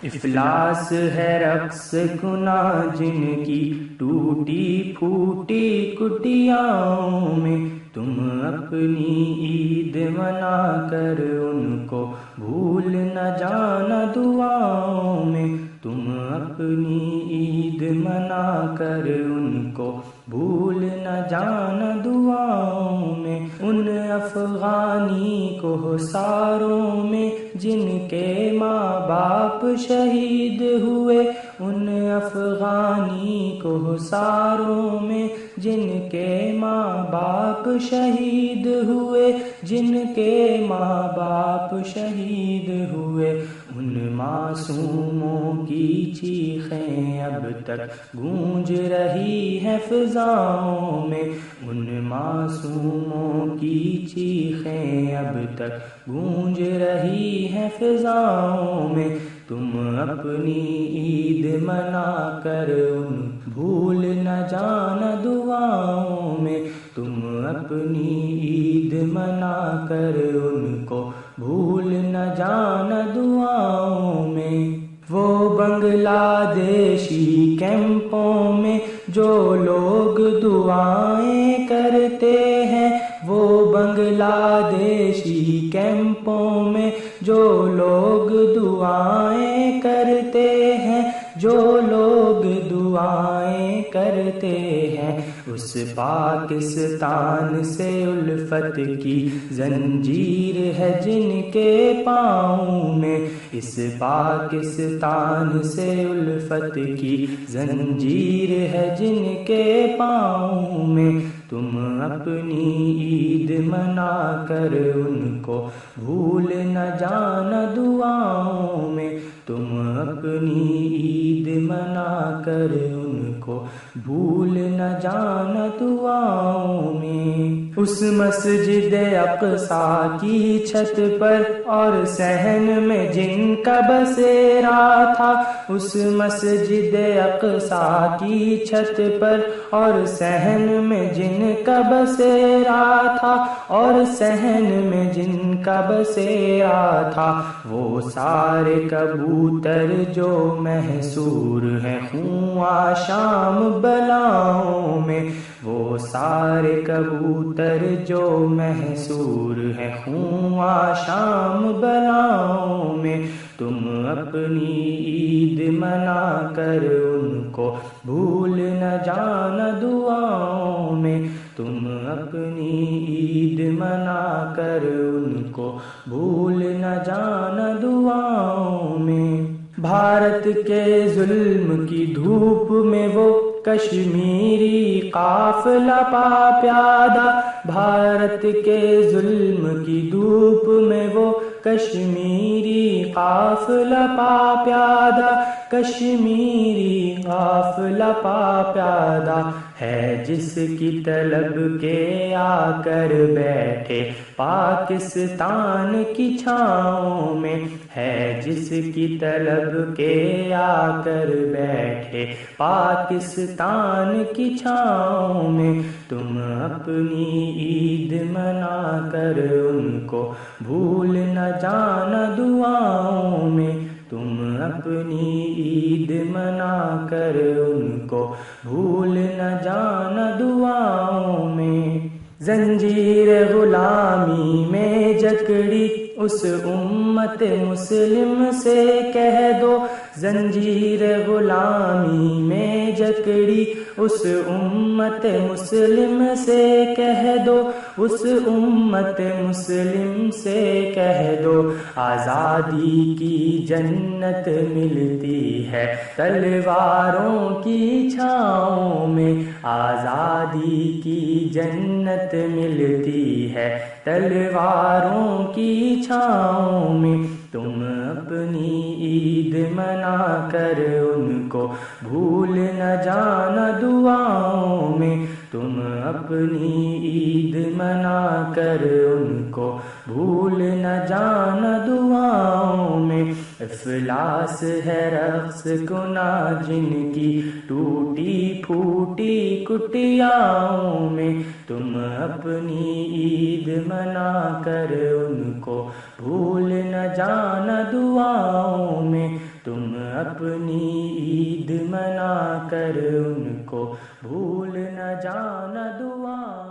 افلاس ہے رقص گناہ جن کی ٹوٹی پھوٹی کٹیاؤں میں، تم اپنی عید منا کر ان کو بھول نہ جانا دعاؤں میں، تم اپنی عید منا کر ان کو بھول نہ جانا دعاؤں میں۔ ان افغانی کوہساروں میں جن کے ماں باپ شہید ہوئے، ان افغانی کوہساروں میں جن کے ماں باپ شہید ہوئے، جن کے ماں باپ شہید ہوئے، ان معصوموں کی چیخیں اب تک گونج رہی ہیں فضاؤں میں، ان معصوموں کی چیخیں اب تک گونج رہی ہیں فضاؤں میں، تم اپنی عید منا کر ان بھول نہ جانا دعاؤں میں، تم اپنی عید منا کر ان کو بھول نہ جانا دعاؤں میں۔ وہ بنگلہ دیشی کیمپوں میں جو لوگ دعائیں کرتے ہیں، وہ بنگلہ دیشی کیمپوں میں جو لوگ دعائیں کرتے ہیں، جو لوگ دعائیں کرتے ہیں، اس پاکستان سے الفت کی زنجیر ہے جن کے پاؤں میں، اس پاکستان سے الفت کی زنجیر ہے جن کے پاؤں میں، تم اپنی عید منا کر ان کو بھول نہ جانا دعاؤں میں، تم اپنی عید منا کر ان کو بھول نہ جانا دعاؤں میں۔ اس مسجد اقصیٰ کی چھت پر اور صحن میں جن کا بسیرا تھا، اس مسجد اقصیٰ کی چھت پر اور صحن میں جن کا بسیرا تھا، اور صحن میں جن کا بسیرا تھا، وہ سارے کبوتر جو محصور ہیں خون آشام بلاؤں میں، وہ سارے کبوتر جو محصور ہیں خون آشام بلاؤں میں، تم اپنی عید منا کر ان کو بھول نہ جانا دعاؤں میں، تم اپنی عید منا کر ان کو بھول نہ جانا دعاؤں میں۔ بھارت کے ظلم کی دھوپ میں وہ کشمیری قافلہ پا پیادہ، بھارت کے ظلم کی دھوپ میں وہ کشمیری قافلہ پا پیادہ، کشمیری قافلہ پا پیادہ ہے جس کی طلب کے آ کر بیٹھے پاکستان کی چھاؤں میں، ہے جس کی طلب کے آ کر بیٹھے پاکستان کی چھاؤں میں، تم اپنی عید منا کر ان کو بھول نہ جانا دعاؤں میں، تم اپنی عید منا کر ان کو بھول نہ جانا دعاؤں میں۔ زنجیر غلامی میں جکڑی اس امت مسلم سے کہہ دو، زنجیر غلامی میں جکڑی اس امت مسلم سے کہہ دو، اس امت مسلم سے کہہ دو، آزادی کی جنت ملتی ہے تلواروں کی چھاؤں میں، آزادی کی جنت ملتی ہے تلواروں کی چھاؤں میں، تم اپنی عید منا کر ان کو بھول نہ جانا دعاؤں میں، تم اپنی عید منا کر ان کو بھول نہ جانا دعاؤں میں۔ افلاس ہے رقص گناہ جن کی ٹوٹی پھوٹی کٹیاؤں میں، تم اپنی عید منا کر ان کو بھول نہ جانا دعاؤں میں، تم اپنی عید منا کر ان کو بھول نہ جانا، دعا